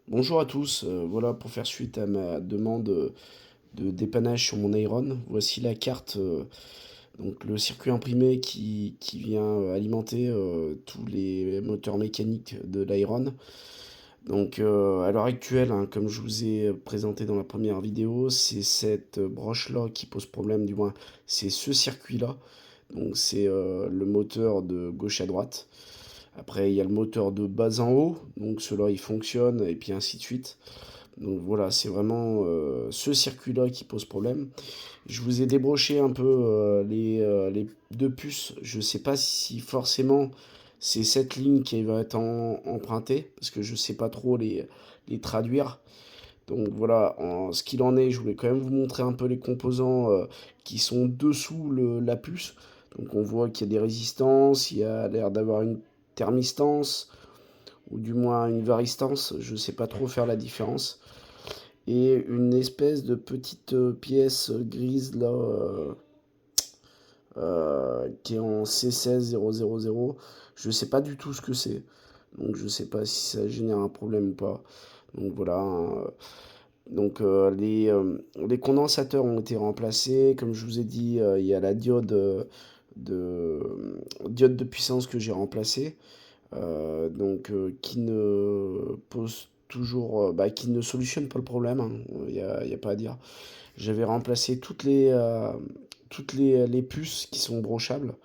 Bonjour à tous, voilà pour faire suite à ma demande, de dépannage sur mon Iron. Voici la carte, donc le circuit imprimé qui vient, alimenter, tous les moteurs mécaniques de l'Iron. Donc, à l'heure actuelle, hein, comme je vous ai présenté dans la première vidéo, c'est cette broche-là qui pose problème, du moins c'est ce circuit-là. Donc c'est, le moteur de gauche à droite. Après il y a le moteur de bas en haut, donc ceux-là ils fonctionnent et puis ainsi de suite. Donc voilà, c'est vraiment ce circuit-là qui pose problème. Je vous ai débroché un peu les deux puces. Je ne sais pas si forcément c'est cette ligne qui va être empruntée, parce que je ne sais pas trop les traduire. Donc voilà, en ce qu'il en est, je voulais quand même vous montrer un peu les composants qui sont dessous la puce. Donc on voit qu'il y a des résistances, il y a l'air d'avoir une thermistance, ou du moins une varistance, je ne sais pas trop faire la différence. Et une espèce de petite pièce grise là, qui est en C16000. Je sais pas du tout ce que c'est. Donc je sais pas si ça génère un problème ou pas. Donc voilà, hein. Donc les condensateurs ont été remplacés. Comme je vous ai dit, il y a la diode de puissance que j'ai remplacée. Qui ne pose toujours, qui ne solutionne pas le problème, hein. Il y a pas à dire. J'avais remplacé toutes les puces qui sont brochables,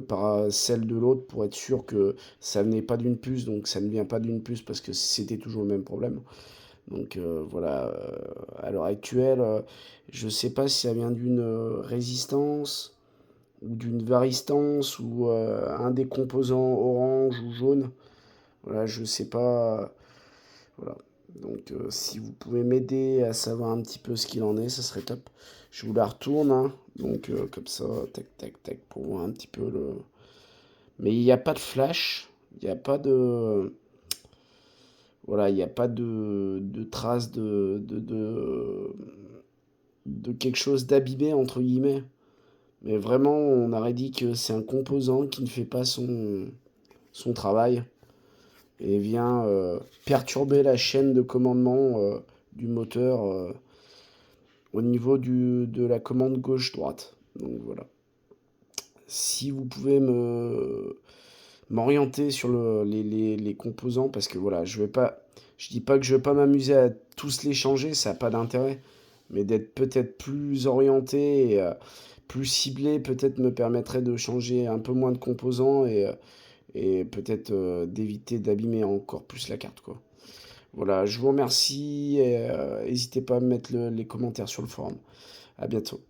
par celle de l'autre pour être sûr que ça venait pas d'une puce, donc ça ne vient pas d'une puce parce que c'était toujours le même problème. Donc voilà, à l'heure actuelle, je sais pas si ça vient d'une résistance ou d'une varistance ou un des composants orange ou jaune. Voilà, je sais pas. Voilà. Donc, si vous pouvez m'aider à savoir un petit peu ce qu'il en est, ça serait top. Je vous la retourne, hein. Donc, comme ça, tac, tac, tac, pour voir un petit peu le. Mais il n'y a pas de flash. Il n'y a pas de. Voilà, il n'y a pas de traces de quelque chose d'abîmé, entre guillemets. Mais vraiment, on aurait dit que c'est un composant qui ne fait pas son travail et vient perturber la chaîne de commandement du moteur au niveau de la commande gauche-droite. Donc voilà. Si vous pouvez m'orienter sur les composants, parce que voilà, je dis pas que je vais pas m'amuser à tous les changer, ça n'a pas d'intérêt, mais d'être peut-être plus orienté et plus ciblé, peut-être me permettrait de changer un peu moins de composants et peut-être d'éviter d'abîmer encore plus la carte, quoi. Voilà, je vous remercie et n'hésitez pas à me mettre les commentaires sur le forum. À bientôt.